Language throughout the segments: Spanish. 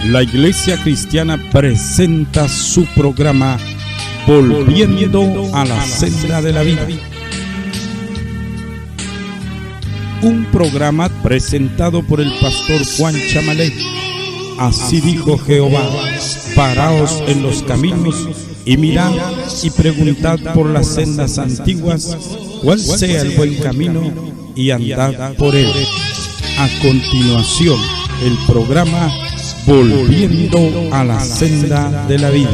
La Iglesia Cristiana presenta su programa Volviendo a la Senda de la Vida. Un programa presentado por el pastor Juan Chamalé. Así dijo Jehová: paraos en los caminos y mirad y preguntad por las sendas antiguas cuál sea el buen camino y andad por él. A continuación, el programa Volviendo a la Senda de la Vida.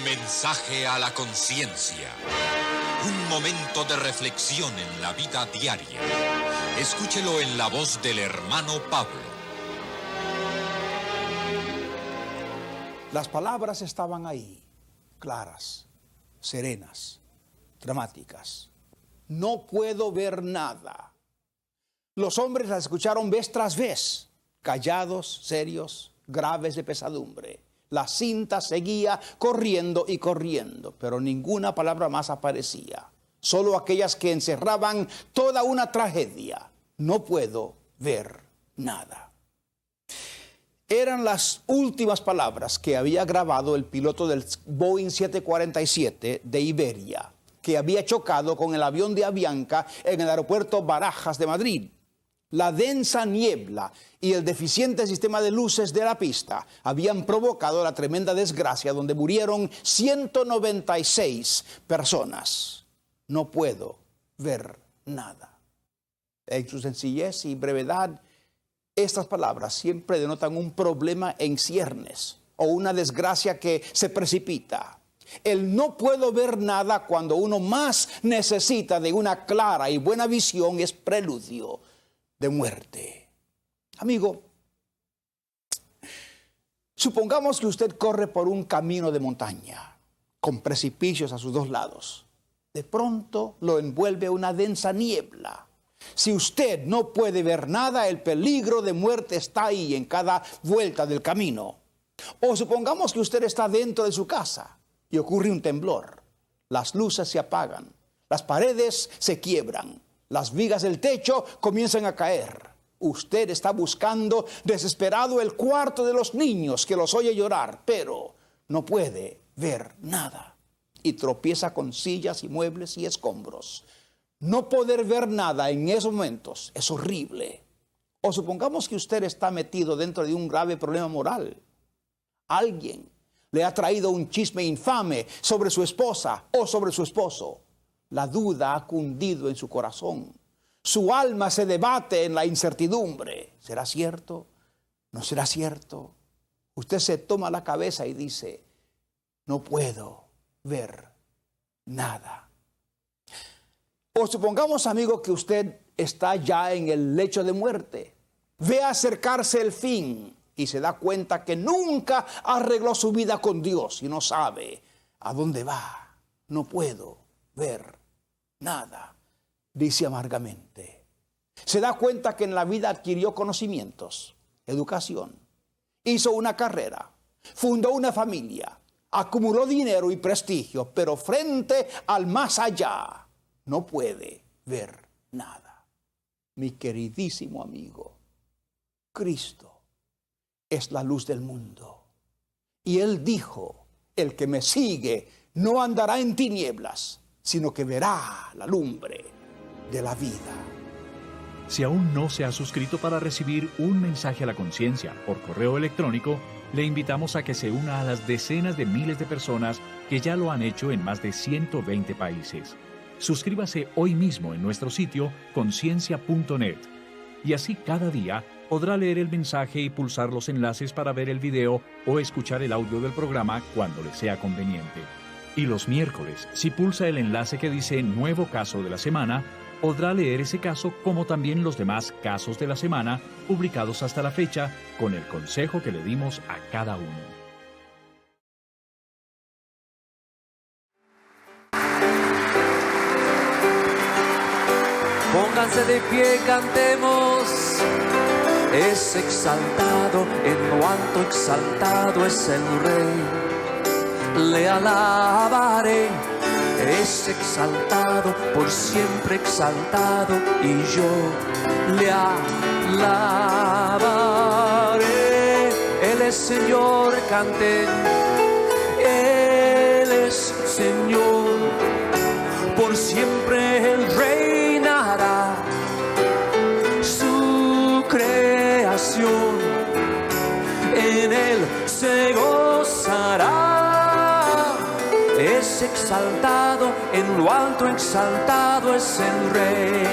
Mensaje a la conciencia. Un momento de reflexión en la vida diaria. Escúchelo en la voz del hermano Pablo. Las palabras estaban ahí, claras, serenas, dramáticas. No puedo ver nada. Los hombres las escucharon vez tras vez, callados, serios, graves de pesadumbre. La cinta seguía corriendo y corriendo, pero ninguna palabra más aparecía. Solo aquellas que encerraban toda una tragedia. No puedo ver nada. Eran las últimas palabras que había grabado el piloto del Boeing 747 de Iberia, que había chocado con el avión de Avianca en el aeropuerto Barajas de Madrid. La densa niebla y el deficiente sistema de luces de la pista habían provocado la tremenda desgracia donde murieron 196 personas. No puedo ver nada. En su sencillez y brevedad, estas palabras siempre denotan un problema en ciernes o una desgracia que se precipita. El no puedo ver nada cuando uno más necesita de una clara y buena visión es preludio de muerte. Amigo, supongamos que usted corre por un camino de montaña con precipicios a sus dos lados. De pronto lo envuelve una densa niebla. Si usted no puede ver nada, el peligro de muerte está ahí en cada vuelta del camino. O supongamos que usted está dentro de su casa y ocurre un temblor. Las luces se apagan, las paredes se quiebran. Las vigas del techo comienzan a caer. Usted está buscando desesperado el cuarto de los niños que los oye llorar, pero no puede ver nada. Y tropieza con sillas y muebles y escombros. No poder ver nada en esos momentos es horrible. O supongamos que usted está metido dentro de un grave problema moral. Alguien le ha traído un chisme infame sobre su esposa o sobre su esposo. La duda ha cundido en su corazón. Su alma se debate en la incertidumbre. ¿Será cierto? ¿No será cierto? Usted se toma la cabeza y dice: no puedo ver nada. O supongamos, amigo, que usted está ya en el lecho de muerte. Ve acercarse el fin y se da cuenta que nunca arregló su vida con Dios y no sabe a dónde va. No puedo ver nada, dice amargamente. Se da cuenta que en la vida adquirió conocimientos, educación, hizo una carrera, fundó una familia, acumuló dinero y prestigio, pero frente al más allá no puede ver nada. Mi queridísimo amigo, Cristo es la luz del mundo. Y Él dijo El que me sigue no andará en tinieblas, sino que verá la lumbre de la vida. Si aún no se ha suscrito para recibir un mensaje a la conciencia por correo electrónico, le invitamos a que se una a las decenas de miles de personas que ya lo han hecho en más de 120 países. Suscríbase hoy mismo en nuestro sitio conciencia.net y así cada día podrá leer el mensaje y pulsar los enlaces para ver el video o escuchar el audio del programa cuando le sea conveniente. Y los miércoles, si pulsa el enlace que dice Nuevo Caso de la Semana, podrá leer ese caso como también los demás casos de la semana publicados hasta la fecha con el consejo que le dimos a cada uno. Pónganse de pie, cantemos. Es exaltado, en lo alto exaltado es el Rey. Le alabaré. Es exaltado, por siempre exaltado, y yo le alabaré. Él es Señor, canten. Él es Señor, por siempre Él reinará. Su creación en Él se gozará. Es exaltado, en lo alto exaltado es el Rey.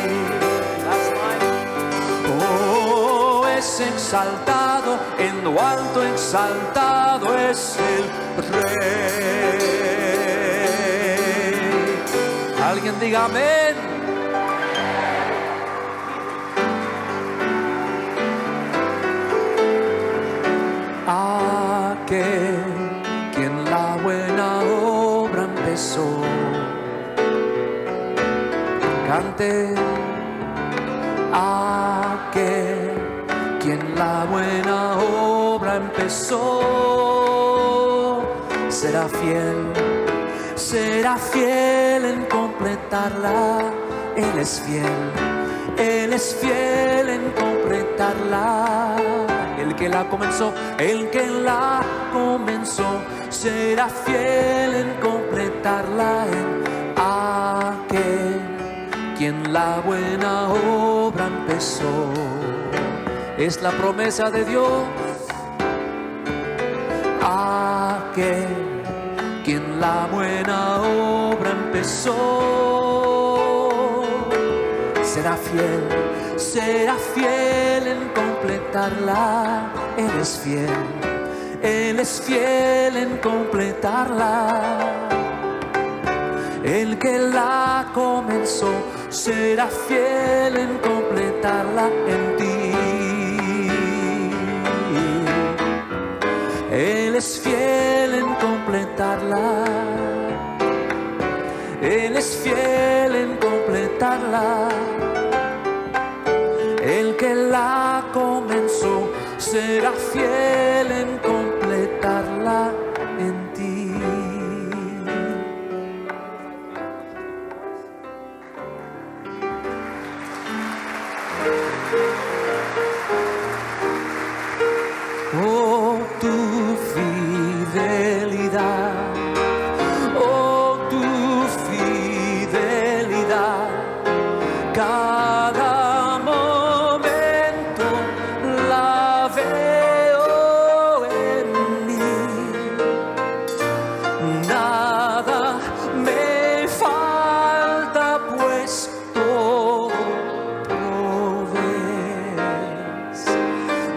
Oh, es exaltado, en lo alto exaltado es el Rey. Alguien diga amén. Aquel quien la buena obra empezó, cante. Aquel quien la buena obra empezó, será fiel en completarla. Él es fiel en completarla. El que la comenzó, será fiel en completarla. Aquel quien la buena obra empezó. Es la promesa de Dios. Aquel quien la buena obra empezó, será fiel en completarla. Él es fiel en completarla. El que la comenzó será fiel en completarla en ti. Él es fiel en completarla. Él es fiel en completarla. El que la comenzó será fiel en completarla en ti. Oh, tu fidelidad, oh, tu fidelidad, cada momento la veo en mí. Nada me falta, pues todo provees.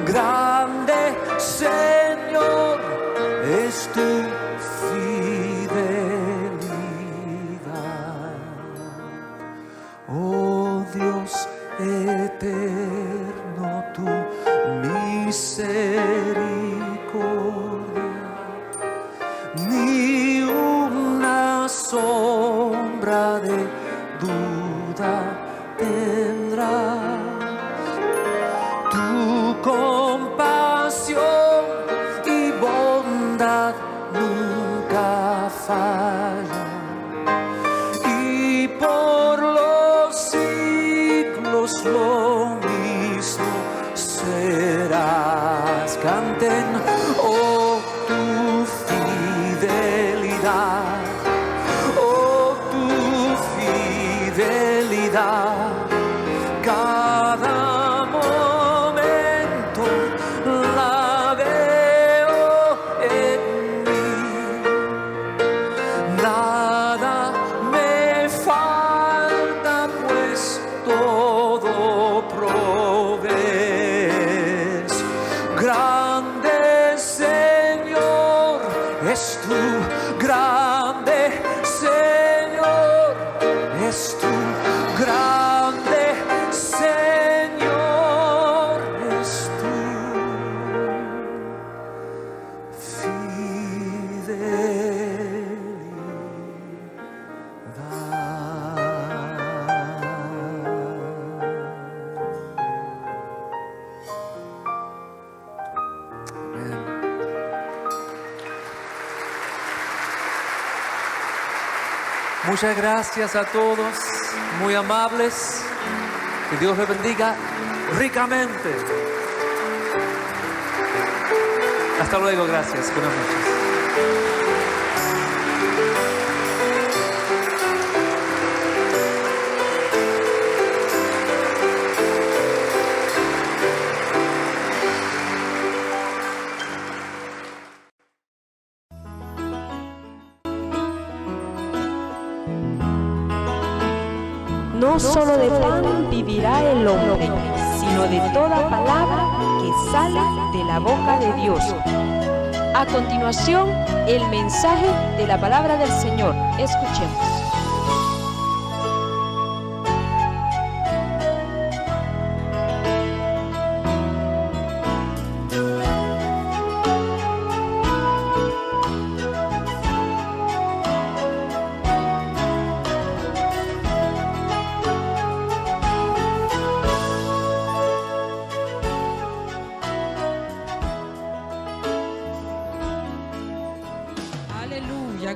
Grande Señor es tu fidelidad. Oh Dios eterno, tu misericordia ni una sombra de duda tendrá. Tu compasión y bondad nunca falla, y por los siglos lo mismo serás. Canten, oh, tu fidelidad. grande Señor, es tú, grande Señor, es tú, grande Señor, es tú, Muchas gracias a todos, muy amables. Que Dios les bendiga ricamente. Hasta luego, gracias. Buenas noches. No solo de pan vivirá el hombre, sino de toda palabra que sale de la boca de Dios. A continuación, el mensaje de la palabra del Señor. Escuchemos.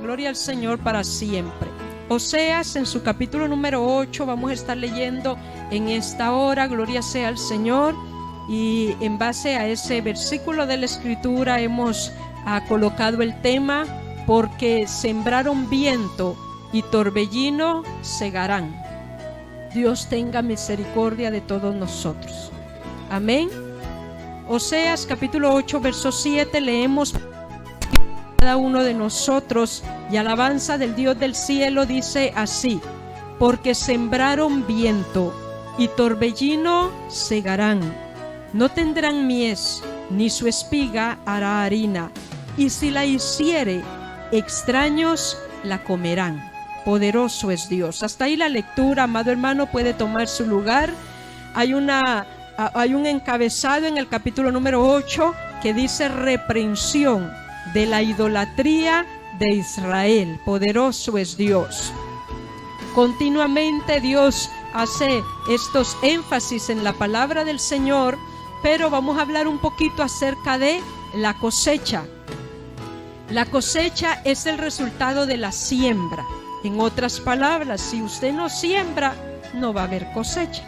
Gloria al Señor para siempre. Oseas, en su capítulo número 8, vamos a estar leyendo en esta hora. Gloria sea al Señor. Y en base a ese versículo de la Escritura hemos colocado el tema: porque sembraron viento y torbellino segarán. Dios tenga misericordia de todos nosotros. Amén. Oseas capítulo 8, verso 7, leemos: cada uno de nosotros, y alabanza del Dios del cielo dice así: porque sembraron viento y torbellino segarán, no tendrán mies, ni su espiga hará harina, y si la hiciere, extraños la comerán. Poderoso es Dios. Hasta ahí la lectura, amado hermano, puede tomar su lugar. Hay un encabezado en el capítulo número 8 que dice: reprensión de la idolatría de Israel. Poderoso es Dios. Continuamente Dios hace estos énfasis en la palabra del Señor, pero vamos a hablar un poquito acerca de la cosecha. La cosecha es el resultado de la siembra. En otras palabras, si usted no siembra, no va a haber cosecha.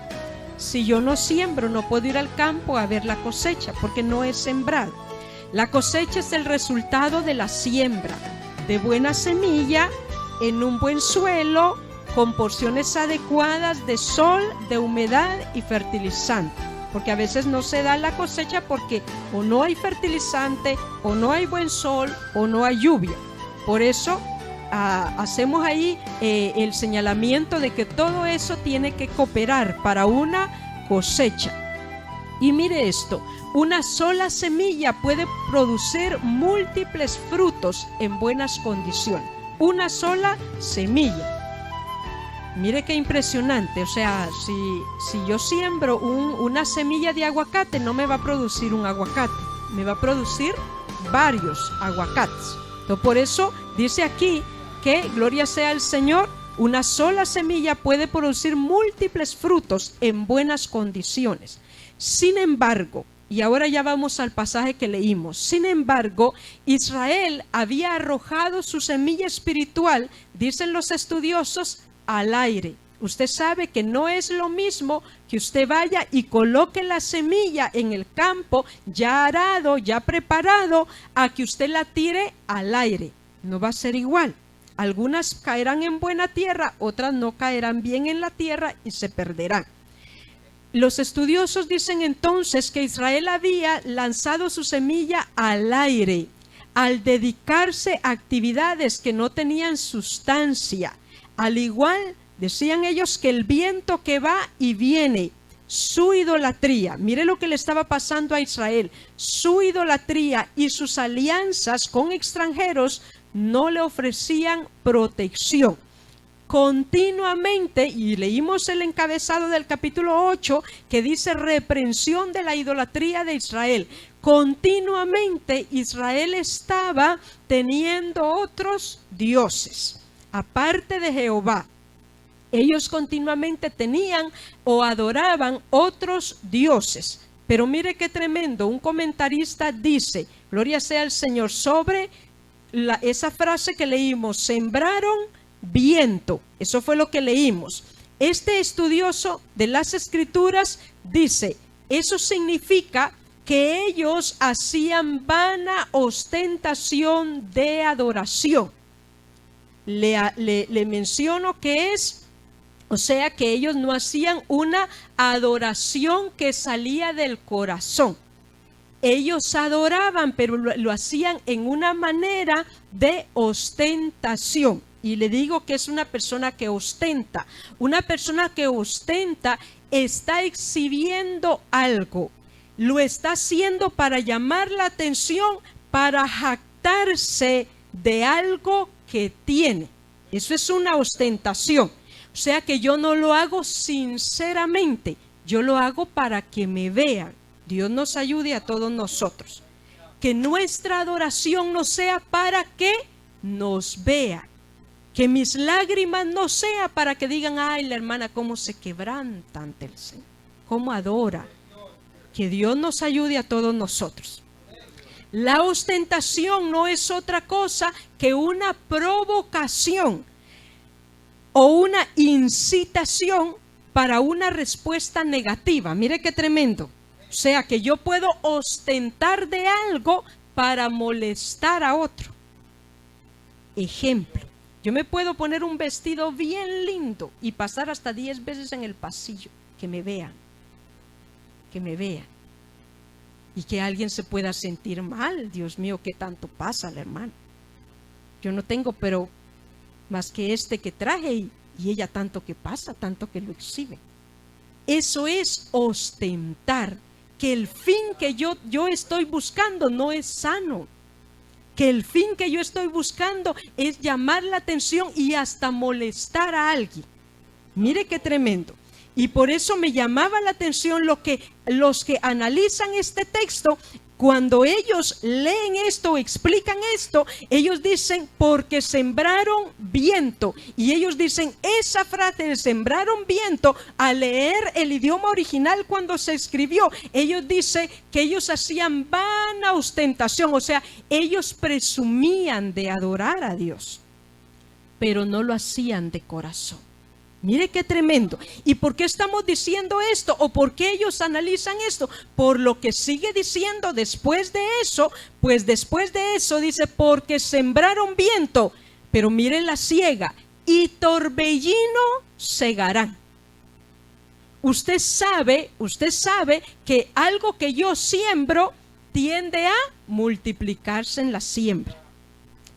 Si yo no siembro, no puedo ir al campo a ver la cosecha, porque no he sembrado. La cosecha es el resultado de la siembra de buena semilla en un buen suelo, con porciones adecuadas de sol, de humedad y fertilizante. Porque a veces no se da la cosecha porque o no hay fertilizante, o no hay buen sol, o no hay lluvia. Por eso hacemos ahí el señalamiento de que todo eso tiene que cooperar para una cosecha. Y mire esto: una sola semilla puede producir múltiples frutos en buenas condiciones. Una sola semilla. Mire qué impresionante. O sea, si yo siembro una semilla de aguacate, no me va a producir un aguacate, me va a producir varios aguacates. Entonces, por eso dice aquí que, gloria sea al Señor, una sola semilla puede producir múltiples frutos en buenas condiciones. Sin embargo, y ahora ya vamos al pasaje que leímos. Sin embargo, Israel había arrojado su semilla espiritual, dicen los estudiosos, al aire. Usted sabe que no es lo mismo que usted vaya y coloque la semilla en el campo, ya arado, ya preparado, a que usted la tire al aire. No va a ser igual. Algunas caerán en buena tierra, otras no caerán bien en la tierra y se perderán. Los estudiosos dicen entonces que Israel había lanzado su semilla al aire al dedicarse a actividades que no tenían sustancia, al igual, decían ellos, que el viento que va y viene su idolatría. Mire lo que le estaba pasando a Israel. Su idolatría y sus alianzas con extranjeros no le ofrecían protección. Continuamente, y leímos el encabezado del capítulo 8 que dice reprensión de la idolatría de Israel. Continuamente Israel estaba teniendo otros dioses aparte de Jehová. Ellos continuamente tenían o adoraban otros dioses. Pero mire qué tremendo, un comentarista dice, gloria sea al Señor, sobre esa frase que leímos, sembraron viento. Eso fue lo que leímos. Este estudioso de las Escrituras dice, eso significa que ellos hacían vana ostentación de adoración. Le menciono que es, o sea, que ellos no hacían una adoración que salía del corazón. Ellos adoraban, pero lo hacían en una manera de ostentación. Y le digo que es una persona que ostenta. Una persona que ostenta está exhibiendo algo. Lo está haciendo para llamar la atención, para jactarse de algo que tiene. Eso es una ostentación. O sea que yo no lo hago sinceramente, yo lo hago para que me vean. Dios nos ayude a todos nosotros. Que nuestra adoración no sea para que nos vean. Que mis lágrimas no sea para que digan, ay, la hermana cómo se quebranta ante el Señor, cómo adora. Que Dios nos ayude a todos nosotros. La ostentación no es otra cosa que una provocación o una incitación para una respuesta negativa. Mire qué tremendo. O sea que yo puedo ostentar de algo para molestar a otro. Ejemplo, yo me puedo poner un vestido bien lindo y pasar hasta 10 veces en el pasillo, que me vean, y que alguien se pueda sentir mal. Dios mío, ¿qué tanto pasa al hermano? Yo no tengo, pero más que este que traje y ella tanto que pasa, tanto que lo exhibe. Eso es ostentar, que el fin que yo estoy buscando no es sano, que el fin que yo estoy buscando es llamar la atención y hasta molestar a alguien. Mire qué tremendo. Y por eso me llamaba la atención los que analizan este texto. Cuando ellos leen esto, explican esto, ellos dicen porque sembraron viento. Y ellos dicen esa frase de sembraron viento, al leer el idioma original cuando se escribió, ellos dicen que ellos hacían vana ostentación, o sea, ellos presumían de adorar a Dios, pero no lo hacían de corazón. Mire qué tremendo. ¿Y por qué estamos diciendo esto? ¿O por qué ellos analizan esto? Por lo que sigue diciendo después de eso. Pues después de eso dice, porque sembraron viento. Pero mire la siega, y torbellino segarán. Usted sabe que algo que yo siembro tiende a multiplicarse en la siembra.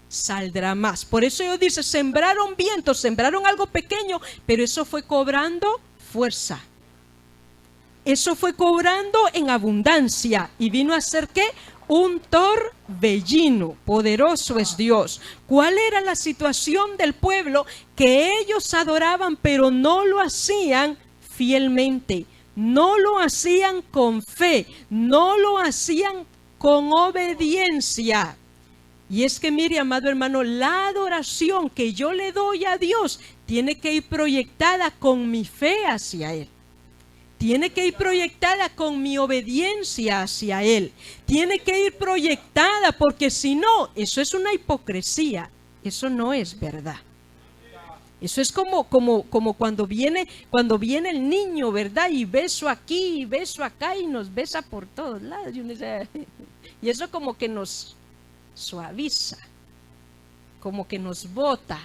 Saldrá más. Por eso Dios dice, sembraron viento, sembraron algo pequeño, pero eso fue cobrando fuerza. Eso fue cobrando en abundancia y vino a ser ¿qué? Un torbellino. Poderoso es Dios. ¿Cuál era la situación del pueblo? Que ellos adoraban, pero no lo hacían fielmente, no lo hacían con fe, no lo hacían con obediencia. Y es que mire, amado hermano, la adoración que yo le doy a Dios tiene que ir proyectada con mi fe hacia Él. Tiene que ir proyectada con mi obediencia hacia Él. Tiene que ir proyectada, porque si no, eso es una hipocresía. Eso no es verdad. Eso es como cuando viene el niño, ¿verdad? Y beso aquí, y beso acá, y nos besa por todos lados. Y eso como que nos suaviza, como que nos bota,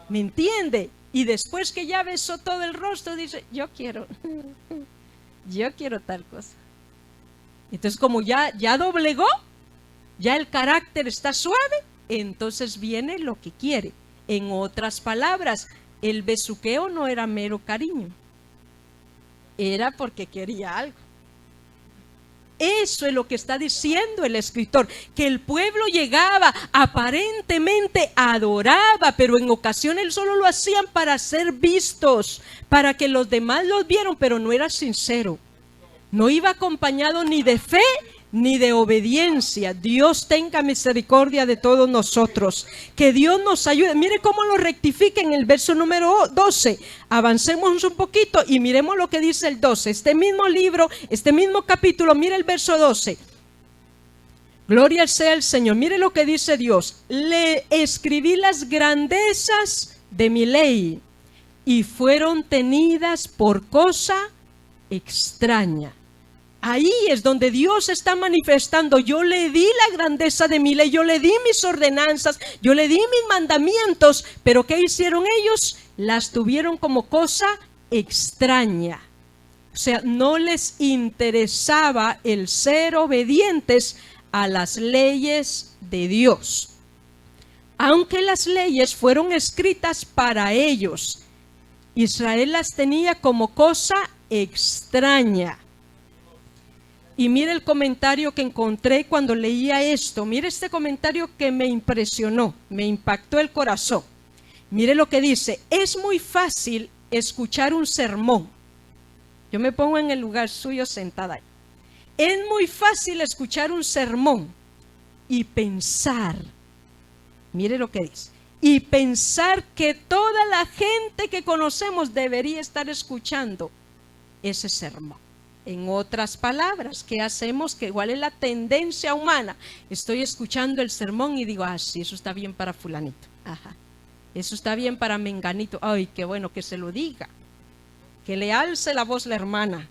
¿me entiende? Y después que ya besó todo el rostro dice, yo quiero tal cosa. Entonces como ya doblegó, ya el carácter está suave, entonces viene lo que quiere. En otras palabras, el besuqueo no era mero cariño, era porque quería algo. Eso es lo que está diciendo el escritor, que el pueblo llegaba, aparentemente adoraba, pero en ocasiones solo lo hacían para ser vistos, para que los demás los vieran, pero no era sincero. No iba acompañado ni de fe ni de obediencia. Dios tenga misericordia de todos nosotros. Que Dios nos ayude. Mire cómo lo rectifica en el verso número 12. Avancemos un poquito y miremos lo que dice el 12. Este mismo libro, este mismo capítulo, mire el verso 12. Gloria sea al Señor. Mire lo que dice Dios. Le escribí las grandezas de mi ley y fueron tenidas por cosa extraña. Ahí es donde Dios está manifestando. Yo le di la grandeza de mi ley, yo le di mis ordenanzas, yo le di mis mandamientos, pero ¿qué hicieron ellos? Las tuvieron como cosa extraña. O sea, no les interesaba el ser obedientes a las leyes de Dios. Aunque las leyes fueron escritas para ellos, Israel las tenía como cosa extraña. Y mire el comentario que encontré cuando leía esto. Mire este comentario que me impresionó, me impactó el corazón. Mire lo que dice: es muy fácil escuchar un sermón. Yo me pongo en el lugar suyo sentada ahí. Es muy fácil escuchar un sermón y pensar, mire lo que dice, y pensar que toda la gente que conocemos debería estar escuchando ese sermón. En otras palabras, ¿qué hacemos? Que igual es la tendencia humana. Estoy escuchando el sermón y digo, ah, sí, eso está bien para fulanito. Ajá. Eso está bien para menganito. Ay, qué bueno que se lo diga. Que le alce la voz la hermana.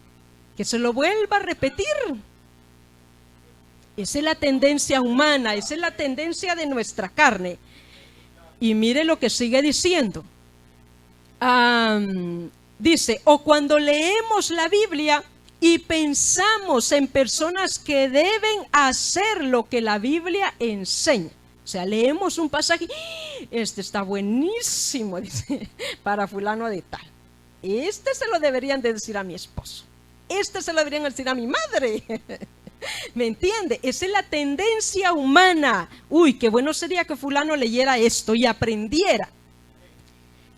Que se lo vuelva a repetir. Esa es la tendencia humana, esa es la tendencia de nuestra carne. Y mire lo que sigue diciendo. Dice, o cuando leemos la Biblia y pensamos en personas que deben hacer lo que la Biblia enseña. O sea, leemos un pasaje, este está buenísimo, dice, para fulano de tal. Este se lo deberían de decir a mi esposo. Este se lo deberían decir a mi madre. ¿Me entiende? Esa es la tendencia humana. Uy, qué bueno sería que fulano leyera esto y aprendiera.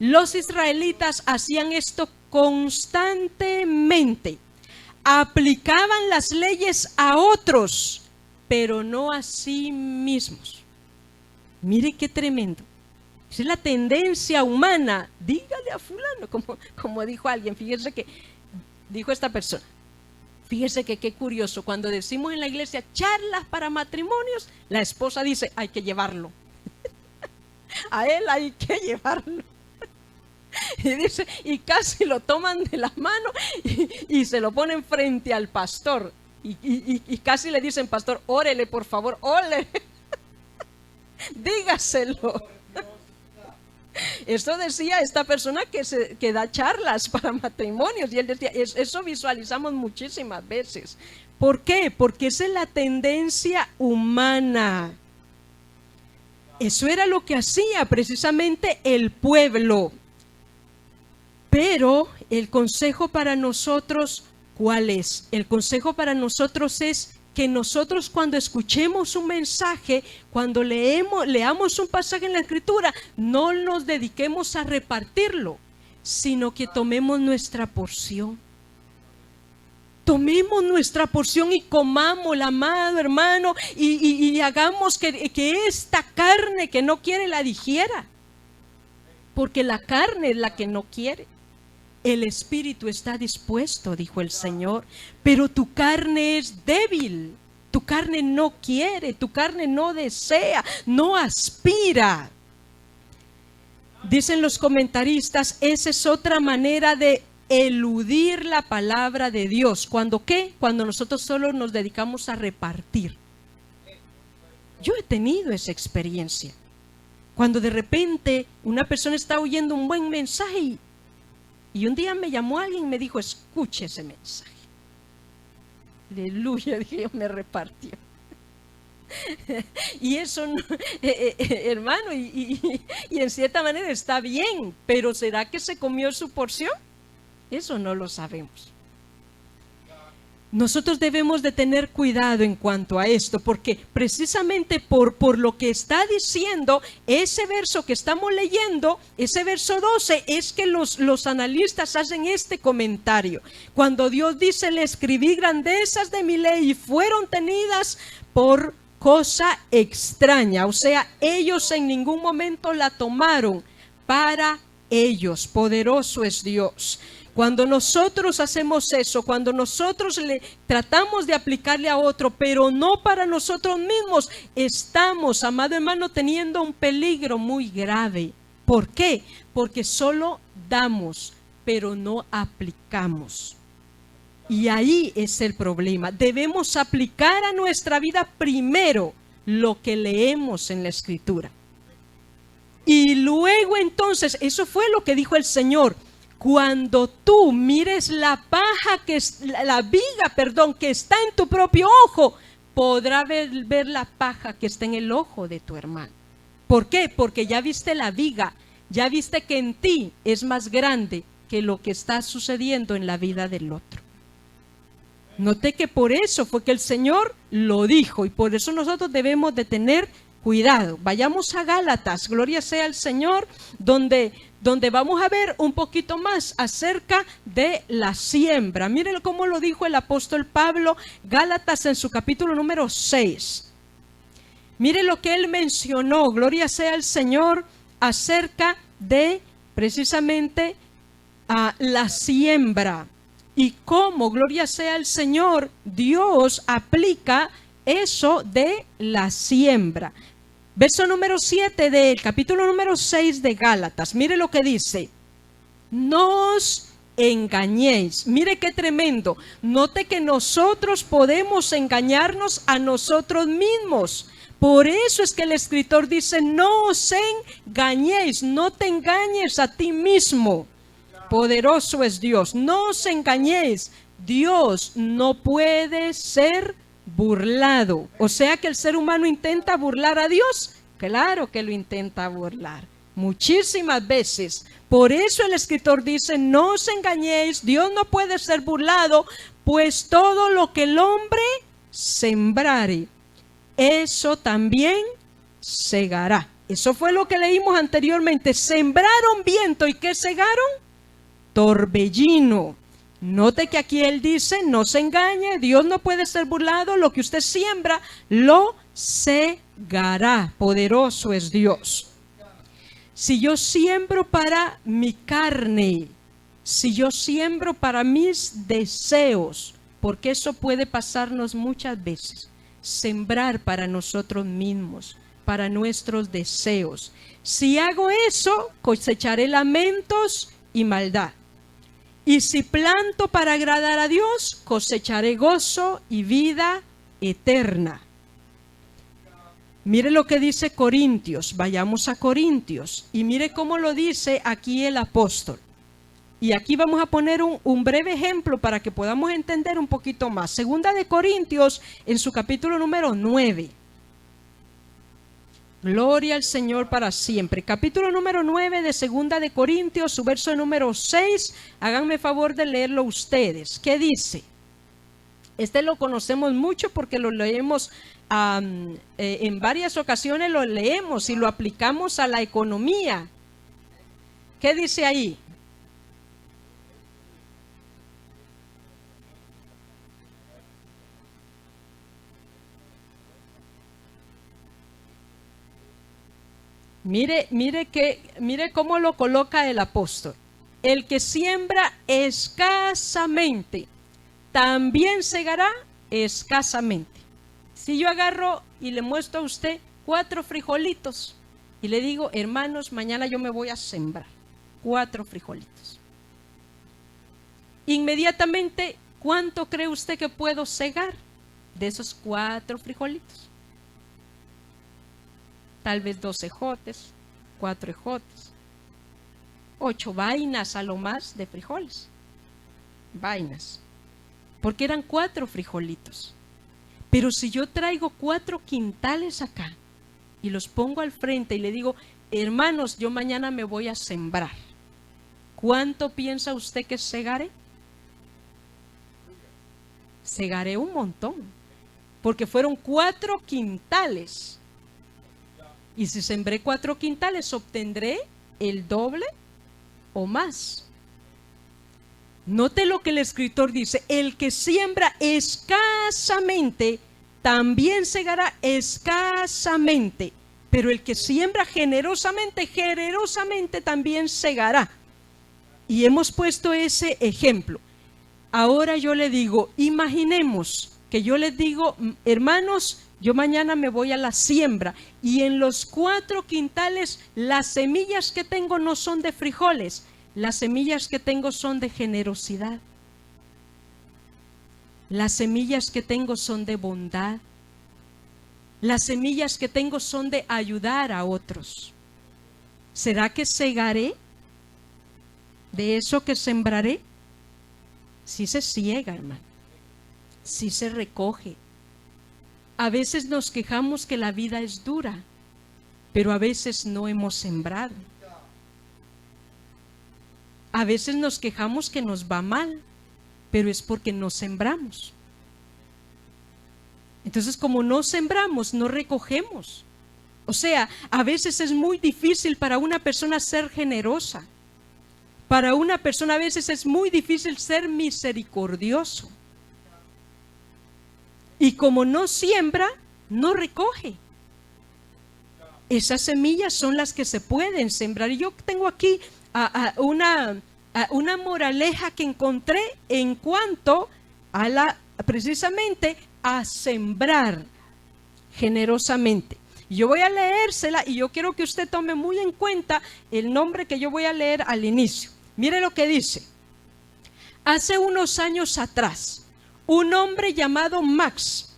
Los israelitas hacían esto constantemente. Aplicaban las leyes a otros, pero no a sí mismos. Mire qué tremendo. Esa es la tendencia humana. Dígale a fulano, como dijo alguien. Fíjese que dijo esta persona. Fíjese que qué curioso. Cuando decimos en la iglesia charlas para matrimonios, la esposa dice, hay que llevarlo. A él hay que llevarlo. Y dice, y casi lo toman de la mano y se lo ponen frente al pastor. Y casi le dicen, pastor, órele por favor, órele. Dígaselo. Eso decía esta persona que da charlas para matrimonios. Y él decía, eso visualizamos muchísimas veces. ¿Por qué? Porque esa es la tendencia humana. Eso era lo que hacía precisamente el pueblo. Pero el consejo para nosotros, ¿cuál es? El consejo para nosotros es que nosotros cuando escuchemos un mensaje, cuando leamos un pasaje en la Escritura, no nos dediquemos a repartirlo, sino que tomemos nuestra porción. Tomemos nuestra porción y comámosla, amado hermano, y hagamos que esta carne que no quiere la digiera. Porque la carne es la que no quiere. El espíritu está dispuesto, dijo el Señor, pero tu carne es débil. Tu carne no quiere, tu carne no desea, no aspira. Dicen los comentaristas, esa es otra manera de eludir la palabra de Dios. ¿Cuándo qué? Cuando nosotros solo nos dedicamos a repartir. Yo he tenido esa experiencia. Cuando de repente una persona está oyendo un buen mensaje y un día me llamó alguien y me dijo, escuche ese mensaje. Aleluya, dije yo, me repartió. Y eso, no, hermano, y en cierta manera está bien, pero ¿será que se comió su porción? Eso no lo sabemos. Nosotros debemos de tener cuidado en cuanto a esto, porque precisamente por lo que está diciendo ese verso que estamos leyendo, ese verso 12, es que los analistas hacen este comentario. Cuando Dios dice: le escribí grandezas de mi ley y fueron tenidas por cosa extraña. O sea, ellos en ningún momento la tomaron para ellos. Poderoso es Dios. Cuando nosotros hacemos eso, cuando nosotros le tratamos de aplicarle a otro, pero no para nosotros mismos, estamos, amado hermano, teniendo un peligro muy grave. ¿Por qué? Porque solo damos, pero no aplicamos. Y ahí es el problema. Debemos aplicar a nuestra vida primero lo que leemos en la Escritura. Y luego entonces, eso fue lo que dijo el Señor. Cuando tú mires la paja la viga que está en tu propio ojo, podrá ver la paja que está en el ojo de tu hermano. ¿Por qué? Porque ya viste la viga, ya viste que en ti es más grande que lo que está sucediendo en la vida del otro. Noté que por eso fue que el Señor lo dijo, y por eso nosotros debemos de tener cuidado. Vayamos a Gálatas, gloria sea al Señor, donde vamos a ver un poquito más acerca de la siembra. Miren cómo lo dijo el apóstol Pablo, Gálatas en su capítulo número 6. Miren lo que él mencionó, gloria sea al Señor, acerca de precisamente la siembra. Y cómo, gloria sea al Señor, Dios aplica eso de la siembra. Verso número 7 del capítulo número 6 de Gálatas. Mire lo que dice: no os engañéis. Mire qué tremendo. Note que nosotros podemos engañarnos a nosotros mismos. Por eso es que el escritor dice: no os engañéis, no te engañes a ti mismo. Poderoso es Dios. No os engañéis. Dios no puede ser burlado. O sea que el ser humano intenta burlar a Dios. Claro que lo intenta burlar muchísimas veces. Por eso el escritor dice: no os engañéis, Dios no puede ser burlado, pues todo lo que el hombre sembrare, eso también segará. Eso fue lo que leímos anteriormente. Sembraron viento, ¿y qué segaron? Torbellino. Note que aquí él dice: no se engañe, Dios no puede ser burlado, lo que usted siembra lo segará. Poderoso es Dios. Si yo siembro para mi carne, si yo siembro para mis deseos, porque eso puede pasarnos muchas veces, sembrar para nosotros mismos, para nuestros deseos. Si hago eso, cosecharé lamentos y maldad. Y si planto para agradar a Dios, cosecharé gozo y vida eterna. Mire lo que dice Corintios. Vayamos a Corintios y mire cómo lo dice aquí el apóstol. Y aquí vamos a poner un breve ejemplo para que podamos entender un poquito más. Segunda de Corintios en su capítulo número 9. Gloria al Señor para siempre. Capítulo número 9 de Segunda de Corintios, su verso número 6. Háganme favor de leerlo ustedes. ¿Qué dice? Este lo conocemos mucho porque lo leemos en varias ocasiones, lo leemos y lo aplicamos a la economía. ¿Qué dice ahí? Mire cómo lo coloca el apóstol. El que siembra escasamente, también segará escasamente. Si yo agarro y le muestro a usted 4 frijolitos y le digo: hermanos, mañana yo me voy a sembrar 4 frijolitos. Inmediatamente, ¿cuánto cree usted que puedo segar de esos 4 frijolitos? Tal vez 2 ejotes, 4 ejotes, 8 vainas a lo más de frijoles. Vainas. Porque eran 4 frijolitos. Pero si yo traigo 4 quintales acá y los pongo al frente y le digo: hermanos, yo mañana me voy a sembrar, ¿cuánto piensa usted que segaré? segaré un montón, porque fueron 4 quintales. Y si sembré 4 quintales, obtendré el doble o más. Note lo que el escritor dice: el que siembra escasamente, también segará escasamente. Pero el que siembra generosamente, generosamente también segará. Y hemos puesto ese ejemplo. Ahora yo le digo, imaginemos que yo les digo, hermanos, yo mañana me voy a la siembra y en los 4 quintales las semillas que tengo no son de frijoles, las semillas que tengo son de generosidad. Las semillas que tengo son de bondad. Las semillas que tengo son de ayudar a otros. ¿Será que segaré de eso que sembraré? Sí se siega, hermano. Sí se recoge. A veces nos quejamos que la vida es dura, pero a veces no hemos sembrado. A veces nos quejamos que nos va mal, pero es porque no sembramos. Entonces, como no sembramos, no recogemos. O sea, a veces es muy difícil para una persona ser generosa. Para una persona a veces es muy difícil ser misericordioso. Y como no siembra, no recoge. Esas semillas son las que se pueden sembrar. Y yo tengo aquí una moraleja que encontré en cuanto a precisamente a sembrar generosamente. Yo voy a leérsela y yo quiero que usted tome muy en cuenta el nombre que yo voy a leer al inicio. Mire lo que dice. Hace unos años atrás, un hombre llamado Max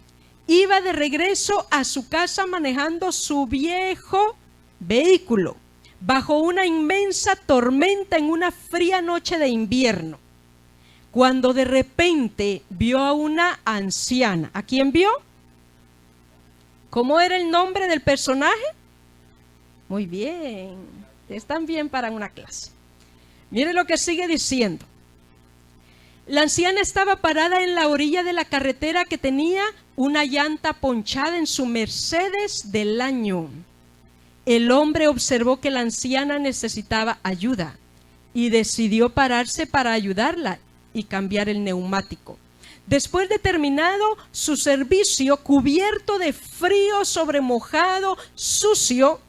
iba de regreso a su casa manejando su viejo vehículo bajo una inmensa tormenta en una fría noche de invierno, cuando de repente vio a una anciana. ¿A quién vio? ¿Cómo era el nombre del personaje? Muy bien, están bien para una clase. Mire lo que sigue diciendo. La anciana estaba parada en la orilla de la carretera que tenía una llanta ponchada en su Mercedes del año. El hombre observó que la anciana necesitaba ayuda y decidió pararse para ayudarla y cambiar el neumático. Después de terminado su servicio, cubierto de frío, sobremojado, sucio,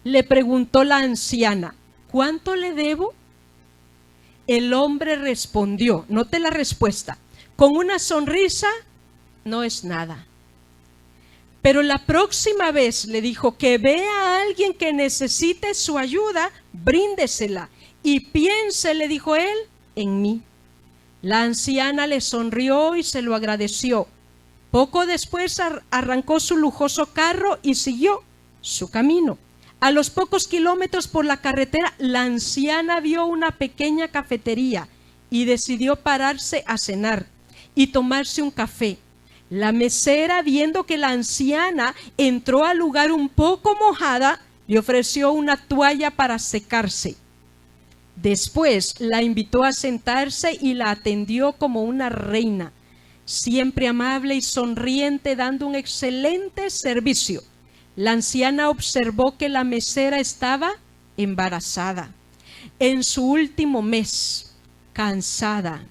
le preguntó la anciana: ¿cuánto le debo? El hombre respondió, note la respuesta, con una sonrisa: no es nada. Pero la próxima vez, le dijo, que vea a alguien que necesite su ayuda, bríndesela. Y piense, le dijo él, en mí. La anciana le sonrió y se lo agradeció. Poco después arrancó su lujoso carro y siguió su camino. A los pocos kilómetros por la carretera, la anciana vio una pequeña cafetería y decidió pararse a cenar y tomarse un café. La mesera, viendo que la anciana entró al lugar un poco mojada, le ofreció una toalla para secarse. Después la invitó a sentarse y la atendió como una reina, siempre amable y sonriente, dando un excelente servicio. La anciana observó que la mesera estaba embarazada, en su último mes, cansada,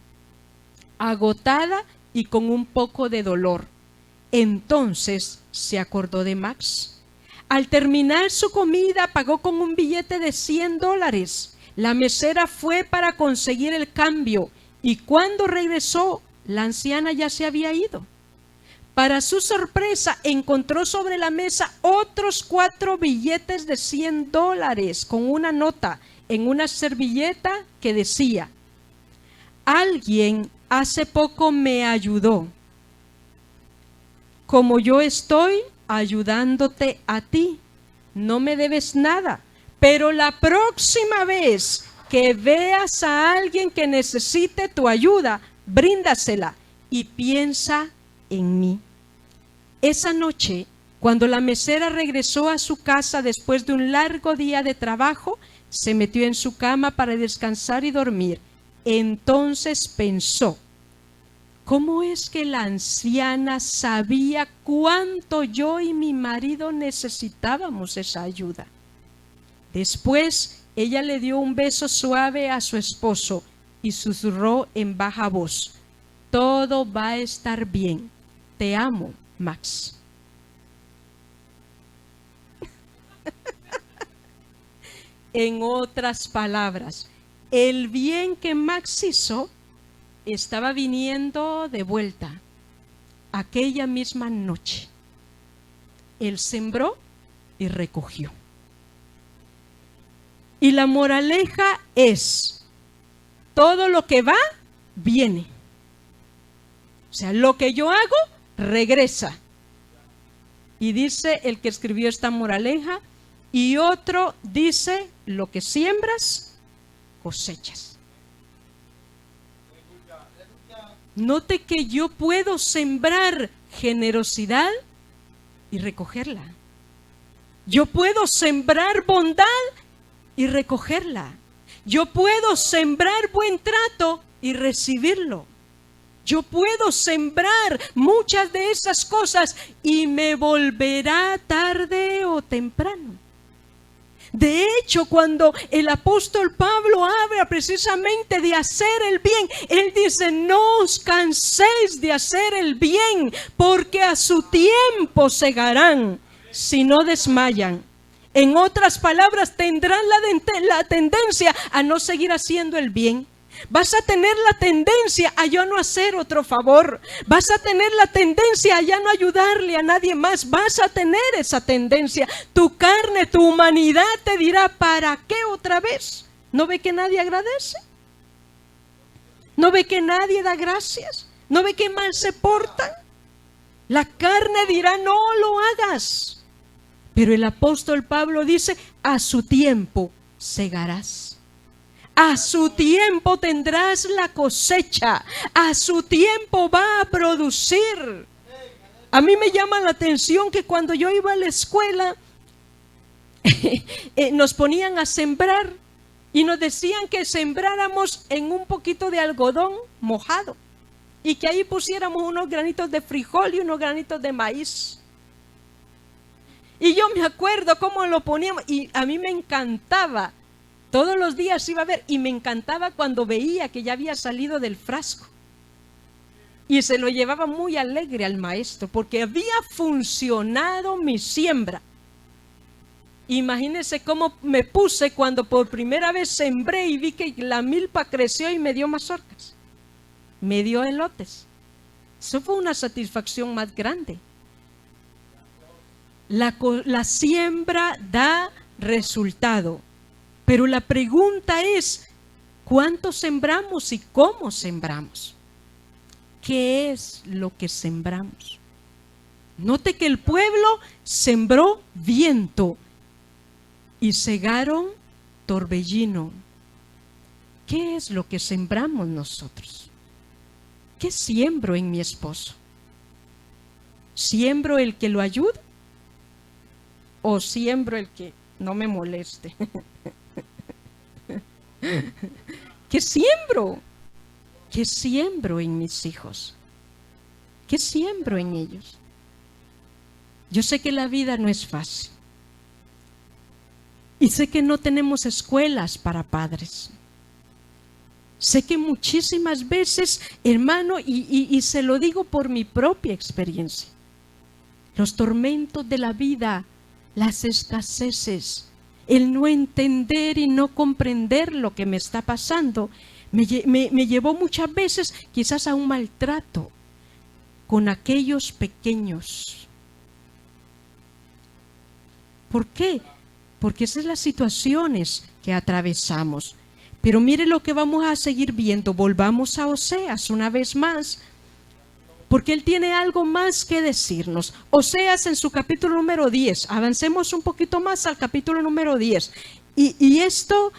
agotada y con un poco de dolor. Entonces se acordó de Max. Al terminar su comida, pagó con un billete de $100. La mesera fue para conseguir el cambio y cuando regresó, la anciana ya se había ido. Para su sorpresa, encontró sobre la mesa otros 4 billetes de $100 con una nota en una servilleta que decía: alguien hace poco me ayudó, como yo estoy ayudándote a ti. No me debes nada, pero la próxima vez que veas a alguien que necesite tu ayuda, bríndasela y piensa en mí. Esa noche, cuando la mesera regresó a su casa después de un largo día de trabajo, se metió en su cama para descansar y dormir. Entonces pensó: ¿cómo es que la anciana sabía cuánto yo y mi marido necesitábamos esa ayuda? Después ella le dio un beso suave a su esposo y susurró en baja voz: todo va a estar bien. Te amo, Max. En otras palabras, el bien que Max hizo estaba viniendo de vuelta aquella misma noche. Él sembró y recogió. Y la moraleja es: todo lo que va, viene. O sea, lo que yo hago, regresa. Y dice el que escribió esta moraleja, y otro dice: lo que siembras, cosechas. Note que yo puedo sembrar generosidad y recogerla. Yo puedo sembrar bondad y recogerla. Yo puedo sembrar buen trato y recibirlo. Yo puedo sembrar muchas de esas cosas y me volverá tarde o temprano. De hecho, cuando el apóstol Pablo habla precisamente de hacer el bien, él dice: no os canséis de hacer el bien, porque a su tiempo segarán, si no desmayan. En otras palabras, tendrán la tendencia a no seguir haciendo el bien. Vas a tener la tendencia a ya no hacer otro favor. Vas a tener la tendencia a ya no ayudarle a nadie más. Vas a tener esa tendencia. Tu carne, tu humanidad te dirá: ¿para qué otra vez? ¿No ve que nadie agradece? ¿No ve que nadie da gracias? ¿No ve que mal se portan? La carne dirá: no lo hagas. Pero el apóstol Pablo dice: a su tiempo segarás. A su tiempo tendrás la cosecha. A su tiempo va a producir. A mí me llama la atención que cuando yo iba a la escuela nos ponían a sembrar y nos decían que sembráramos en un poquito de algodón mojado y que ahí pusiéramos unos granitos de frijol y unos granitos de maíz. Y yo me acuerdo cómo lo poníamos y a mí me encantaba. Todos los días iba a ver y me encantaba cuando veía que ya había salido del frasco. Y se lo llevaba muy alegre al maestro porque había funcionado mi siembra. Imagínense cómo me puse cuando por primera vez sembré y vi que la milpa creció y me dio mazorcas. Me dio elotes. Eso fue una satisfacción más grande. La siembra da resultado. Pero la pregunta es: ¿cuánto sembramos y cómo sembramos? ¿Qué es lo que sembramos? Note que el pueblo sembró viento y segaron torbellino. ¿Qué es lo que sembramos nosotros? ¿Qué siembro en mi esposo? ¿Siembro el que lo ayuda? ¿O siembro el que no me moleste? ¿Qué siembro? ¿Qué siembro en mis hijos? ¿Qué siembro en ellos? Yo sé que la vida no es fácil. Y sé que no tenemos escuelas para padres. Sé que muchísimas veces, hermano, y se lo digo por mi propia experiencia, los tormentos de la vida, las escaseces, el no entender y no comprender lo que me está pasando, me llevó muchas veces quizás a un maltrato con aquellos pequeños. ¿Por qué? Porque esas son las situaciones que atravesamos. Pero mire lo que vamos a seguir viendo. Volvamos a Oseas una vez más, porque él tiene algo más que decirnos. Oseas en su capítulo número 10. Avancemos un poquito más al capítulo número 10. Y esto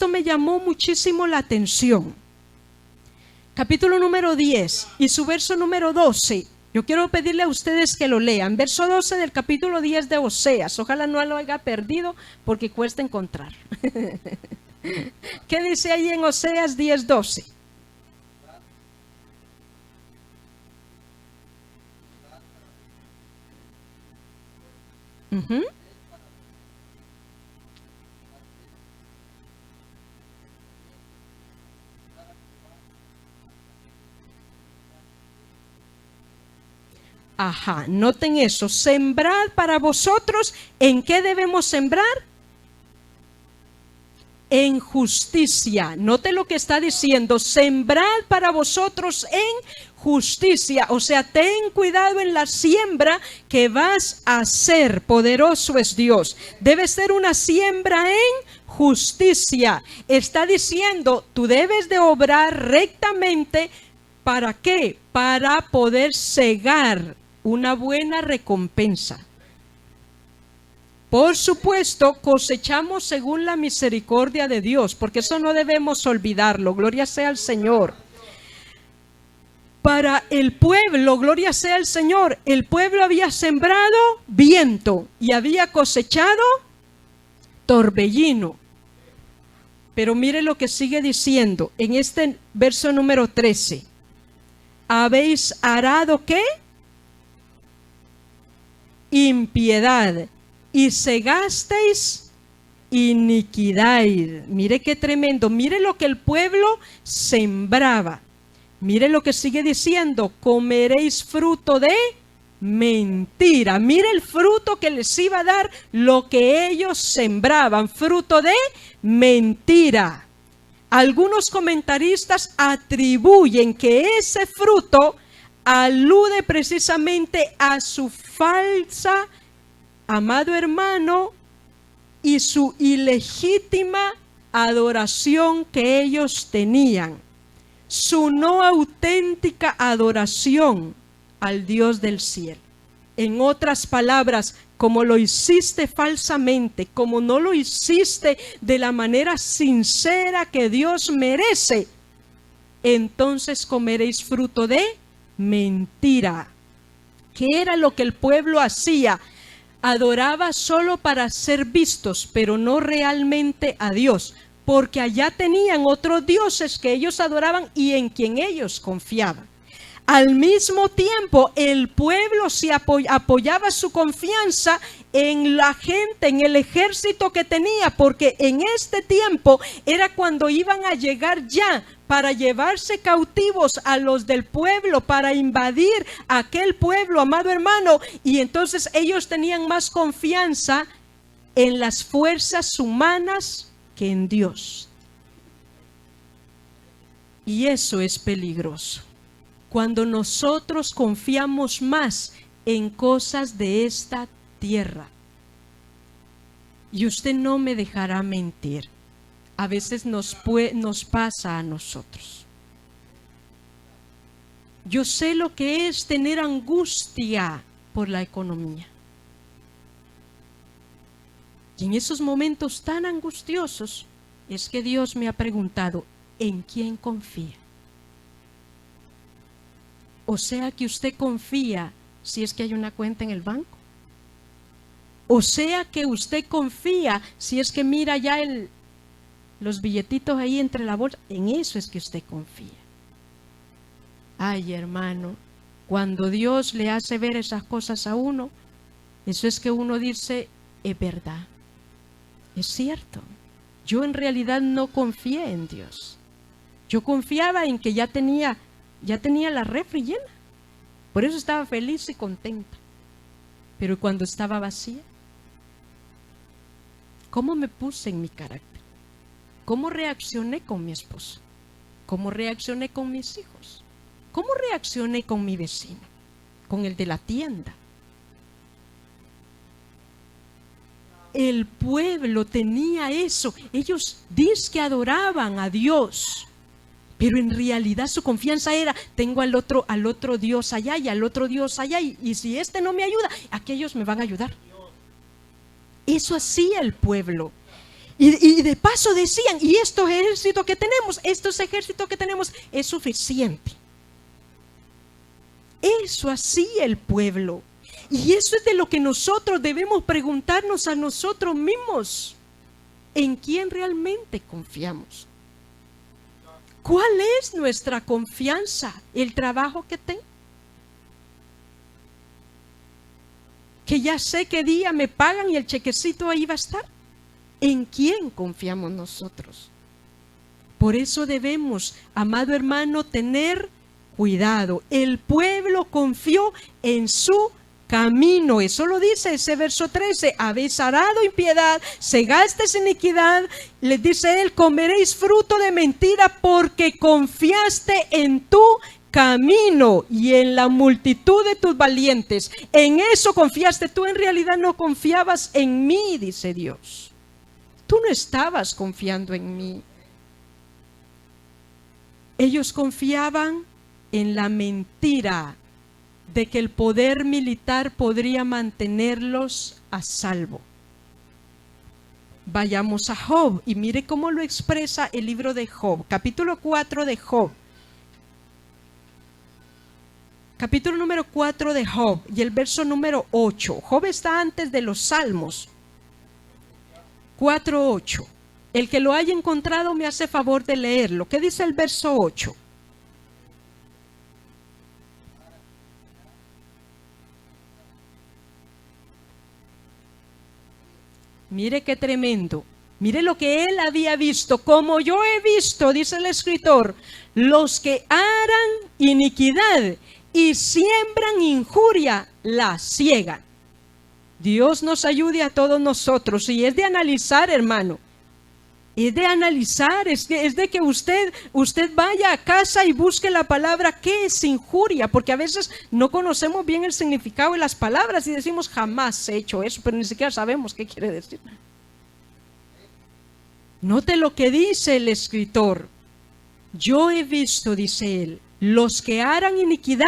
me llamó muchísimo la atención. Capítulo número 10 y su verso número 12. Yo quiero pedirle a ustedes que lo lean. Verso 12 del capítulo 10 de Oseas. Ojalá no lo haya perdido porque cuesta encontrar. ¿Qué dice ahí en Oseas 10:12? Ujú. Ajá, noten eso. Sembrad para vosotros. ¿En qué debemos sembrar? En justicia. Note lo que está diciendo. Sembrad para vosotros en justicia. O sea, ten cuidado en la siembra que vas a hacer. Poderoso es Dios. Debe ser una siembra en justicia. Está diciendo, tú debes de obrar rectamente. ¿Para qué? Para poder cegar una buena recompensa. Por supuesto, cosechamos según la misericordia de Dios, porque eso no debemos olvidarlo. Gloria sea al Señor. Para el pueblo, gloria sea al Señor, el pueblo había sembrado viento y había cosechado torbellino. Pero mire lo que sigue diciendo en este verso número 13. ¿Habéis arado qué? Impiedad, y cegasteis iniquidad. Mire qué tremendo, mire lo que el pueblo sembraba. Mire lo que sigue diciendo, comeréis fruto de mentira. Mire el fruto que les iba a dar lo que ellos sembraban, fruto de mentira. Algunos comentaristas atribuyen que ese fruto alude precisamente a su falsa, amado hermano, y su ilegítima adoración que ellos tenían, su no auténtica adoración al Dios del cielo. En otras palabras, como lo hiciste falsamente, como no lo hiciste de la manera sincera que Dios merece, entonces comeréis fruto de mentira. ¿Qué era lo que el pueblo hacía? Adoraba solo para ser vistos, pero no realmente a Dios, porque allá tenían otros dioses que ellos adoraban y en quien ellos confiaban. Al mismo tiempo, el pueblo se apoyaba su confianza en la gente, en el ejército que tenía, porque en este tiempo era cuando iban a llegar ya para llevarse cautivos a los del pueblo, para invadir aquel pueblo, amado hermano, y entonces ellos tenían más confianza en las fuerzas humanas que en Dios. Y eso es peligroso. Cuando nosotros confiamos más en cosas de esta tierra. Y usted no me dejará mentir. A veces nos pasa a nosotros. Yo sé lo que es tener angustia por la economía. Y en esos momentos tan angustiosos es que Dios me ha preguntado, ¿en quién confía? O sea que usted confía si es que hay una cuenta en el banco. O sea que usted confía si es que mira ya los billetitos ahí entre la bolsa. En eso es que usted confía. Ay, hermano, cuando Dios le hace ver esas cosas a uno, eso es que uno dice, es verdad, es cierto. Yo en realidad no confié en Dios. Yo confiaba en que ya tenía la refri llena. Por eso estaba feliz y contenta. Pero cuando estaba vacía, ¿cómo me puse en mi carácter? ¿Cómo reaccioné con mi esposo? ¿Cómo reaccioné con mis hijos? ¿Cómo reaccioné con mi vecino? Con el de la tienda. El pueblo tenía eso. Ellos dicen que adoraban a Dios, pero en realidad su confianza era, tengo al otro Dios allá y al otro Dios allá, y si este no me ayuda, aquellos me van a ayudar. Eso hacía el pueblo. Y de paso decían, y estos ejércitos que tenemos es suficiente. Eso hacía el pueblo. Y eso es de lo que nosotros debemos preguntarnos a nosotros mismos. ¿En quién realmente confiamos? ¿Cuál es nuestra confianza? ¿El trabajo que tengo? que ya sé qué día me pagan y el chequecito ahí va a estar. ¿En quién confiamos nosotros? Por eso debemos, amado hermano, tener cuidado. El pueblo confió en su camino. Eso lo dice ese verso 13. Habéis arado impiedad, segasteis iniquidad. Les dice él, comeréis fruto de mentira porque confiaste en tu camino y en la multitud de tus valientes. En eso confiaste. Tú en realidad no confiabas en mí, dice Dios. Tú no estabas confiando en mí. Ellos confiaban en la mentira de que el poder militar podría mantenerlos a salvo. Vayamos a Job y mire cómo lo expresa el libro de Job, capítulo 4 de Job. Capítulo número 4 de Job y el verso número 8. Job está antes de los Salmos. 4:8. El que lo haya encontrado me hace favor de leerlo. ¿Qué dice el verso 8? Mire qué tremendo. Mire lo que él había visto. Como yo he visto, dice el escritor, los que aran iniquidad y siembran injuria, la ciegan. Dios nos ayude a todos nosotros. Y es de analizar, hermano. Es de analizar, es de que usted vaya a casa y busque la palabra ¿qué es injuria? Porque a veces no conocemos bien el significado de las palabras y decimos jamás he hecho eso, pero ni siquiera sabemos qué quiere decir. Note lo que dice el escritor. Yo he visto, dice él, los que aran iniquidad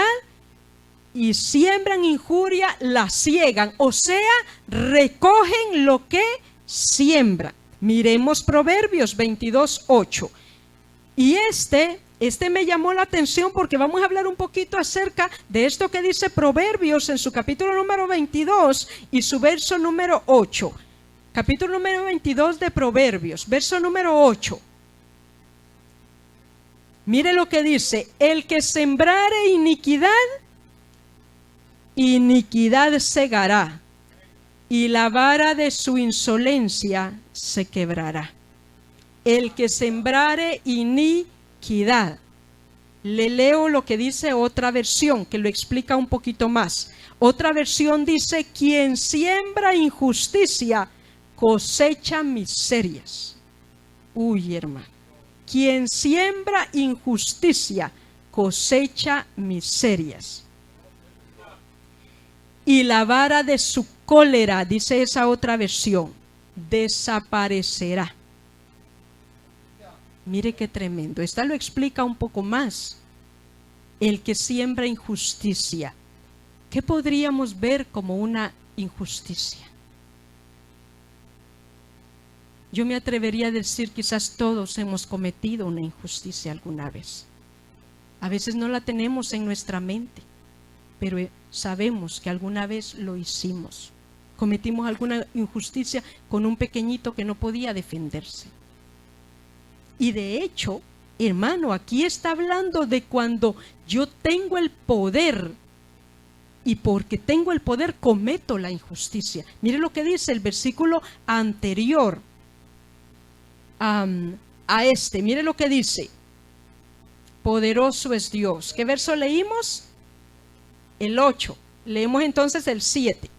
y siembran injuria, la ciegan, o sea, recogen lo que siembran. Miremos Proverbios 22:8. Y este me llamó la atención porque vamos a hablar un poquito acerca de esto que dice Proverbios en su capítulo número 22 y su verso número 8. Capítulo número 22 de Proverbios, verso número 8. Mire lo que dice: el que sembrare iniquidad, iniquidad segará, y la vara de su insolencia se quebrará. El que sembrare iniquidad. Le leo lo que dice otra versión que lo explica un poquito más. Otra versión dice: quien siembra injusticia cosecha miserias. Uy, hermano. Quien siembra injusticia cosecha miserias. Y la vara de su cólera, dice esa otra versión, desaparecerá. Mire qué tremendo. Esta lo explica un poco más. El que siembra injusticia. ¿Qué podríamos ver como una injusticia? Yo me atrevería a decir, quizás todos hemos cometido una injusticia alguna vez. A veces no la tenemos en nuestra mente, pero sabemos que alguna vez lo hicimos. Cometimos alguna injusticia con un pequeñito que no podía defenderse. Y de hecho, hermano, aquí está hablando de cuando yo tengo el poder y porque tengo el poder cometo la injusticia. Mire lo que dice el versículo anterior a este. Mire lo que dice: poderoso es Dios. ¿Qué verso leímos? El 8. Leemos entonces el 7.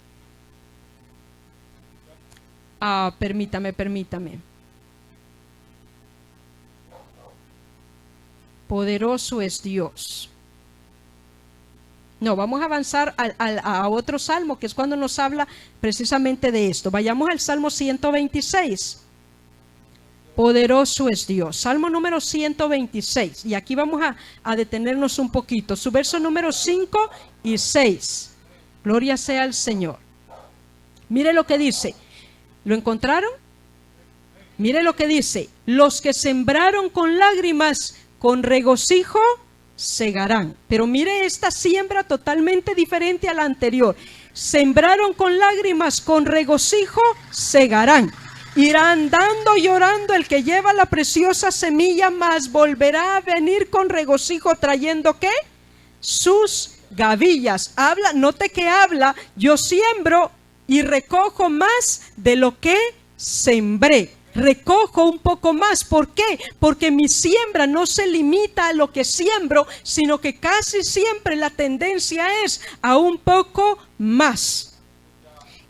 Permítame. Poderoso es Dios. No, vamos a avanzar a otro salmo, que es cuando nos habla precisamente de esto. Vayamos al Salmo 126. Poderoso es Dios. Salmo número 126. Y aquí vamos a detenernos un poquito. Su verso número 5 y 6. Gloria sea al Señor. Mire lo que dice. ¿Lo encontraron? Mire lo que dice: los que sembraron con lágrimas, con regocijo segarán. Pero mire esta siembra totalmente diferente a la anterior. Sembraron con lágrimas, con regocijo segarán. Irá andando llorando el que lleva la preciosa semilla, mas volverá a venir con regocijo trayendo ¿qué? Sus gavillas. Habla, note que habla, yo siembro y recojo más de lo que sembré. Recojo un poco más. ¿Por qué? Porque mi siembra no se limita a lo que siembro, sino que casi siempre la tendencia es a un poco más.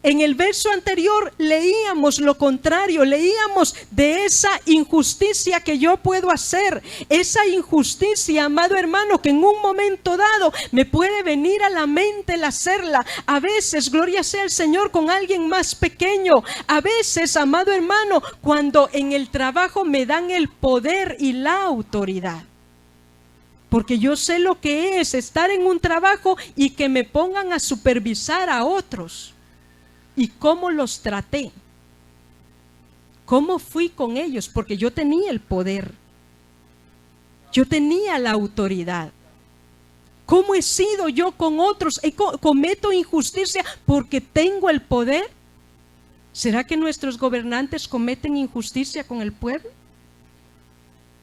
En el verso anterior leíamos lo contrario, leíamos de esa injusticia que yo puedo hacer, esa injusticia, amado hermano, que en un momento dado me puede venir a la mente el hacerla. A veces, gloria sea al Señor, con alguien más pequeño. A veces, amado hermano, cuando en el trabajo me dan el poder y la autoridad. Porque yo sé lo que es estar en un trabajo y que me pongan a supervisar a otros. Y cómo los traté, cómo fui con ellos, porque yo tenía el poder, yo tenía la autoridad. ¿Cómo he sido yo con otros? ¿Cometo injusticia porque tengo el poder? ¿Será que nuestros gobernantes cometen injusticia con el pueblo?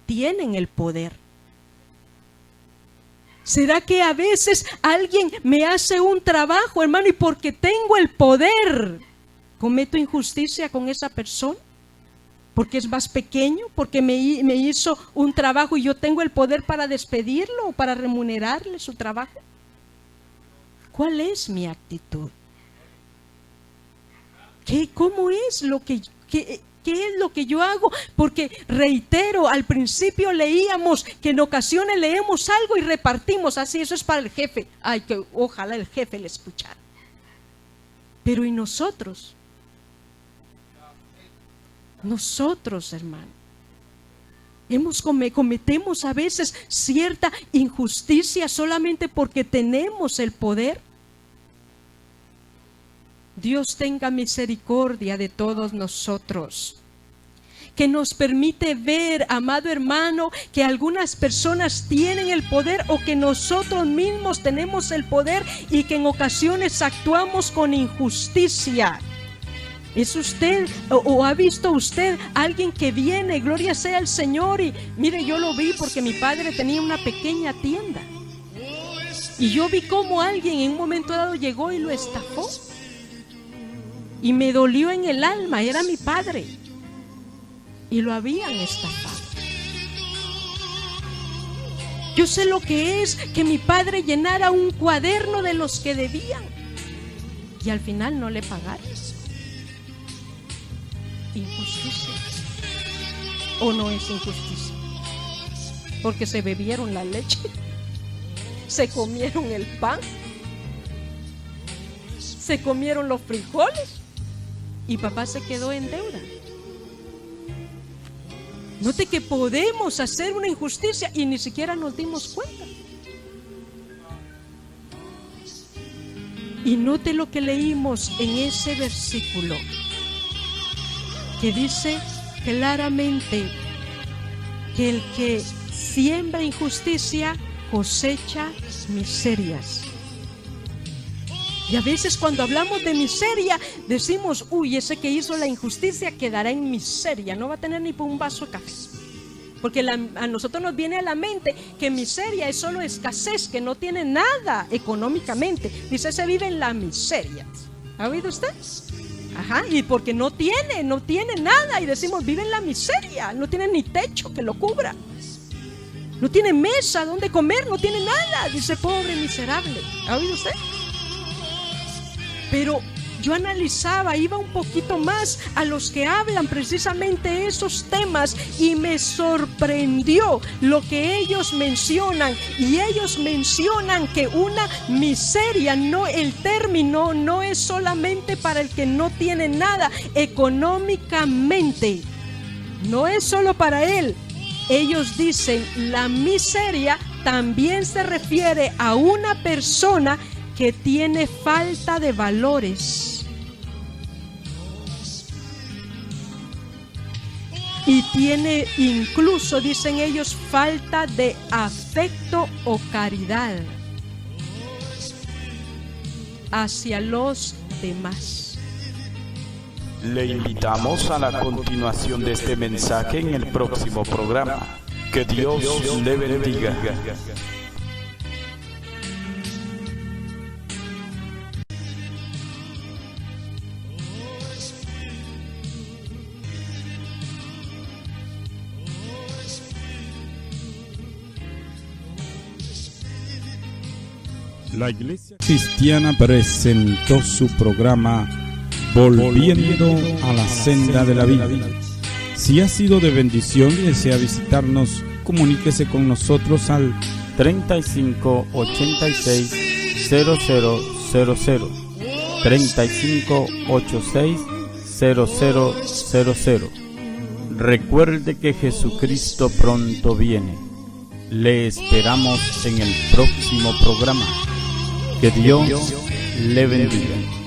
Tienen el poder. ¿Será que a veces alguien me hace un trabajo, hermano, y porque tengo el poder, cometo injusticia con esa persona? ¿Porque es más pequeño? ¿Porque me hizo un trabajo y yo tengo el poder para despedirlo o para remunerarle su trabajo? ¿Cuál es mi actitud? ¿Cómo es lo que... ¿Qué es lo que yo hago? Porque reitero, al principio leíamos que en ocasiones leemos algo y repartimos así, eso es para el jefe. Ay, que ojalá el jefe le escuchara. Pero ¿y nosotros? Nosotros, hermano, cometemos a veces cierta injusticia solamente porque tenemos el poder. Dios tenga misericordia de todos nosotros, que nos permite ver, amado hermano, que algunas personas tienen el poder o que nosotros mismos tenemos el poder y que en ocasiones actuamos con injusticia. ¿Es usted o ha visto usted alguien que viene, gloria sea al Señor? Y mire, yo lo vi porque mi padre tenía una pequeña tienda y yo vi cómo alguien en un momento dado llegó y lo estafó. Y me dolió en el alma, era mi padre. Y lo habían estafado. Yo sé lo que es que mi padre llenara un cuaderno de los que debían. Y al final no le pagaron. Injusticia. ¿O no es injusticia? Porque se bebieron la leche. Se comieron el pan. Se comieron los frijoles. Y papá se quedó en deuda. Note que podemos hacer una injusticia y ni siquiera nos dimos cuenta. Y note lo que leímos en ese versículo, que dice claramente que el que siembra injusticia cosecha miserias. Y a veces cuando hablamos de miseria decimos, uy, ese que hizo la injusticia quedará en miseria, no va a tener ni por un vaso de café. Porque a nosotros nos viene a la mente que miseria es solo escasez, que no tiene nada económicamente. Dice, se vive en la miseria. ¿Ha oído usted? Ajá, y porque no tiene nada y decimos, vive en la miseria, no tiene ni techo que lo cubra. No tiene mesa donde comer, no tiene nada. Dice, pobre miserable. ¿Ha oído usted? Pero yo analizaba, iba un poquito más a los que hablan precisamente esos temas y me sorprendió lo que ellos mencionan. Y ellos mencionan que una miseria, no, el término no es solamente para el que no tiene nada económicamente, no es solo para él. Ellos dicen, la miseria también se refiere a una persona que tiene falta de valores y tiene incluso, dicen ellos, falta de afecto o caridad hacia los demás. Le invitamos a la continuación de este mensaje en el próximo programa. Que Dios le bendiga. La Iglesia Cristiana presentó su programa Volviendo a la Senda de la Vida. Si ha sido de bendición y desea visitarnos, comuníquese con nosotros al 35 86 0000 35 86 0000. Recuerde que Jesucristo pronto viene. Le esperamos en el próximo programa. Que Dios le bendiga.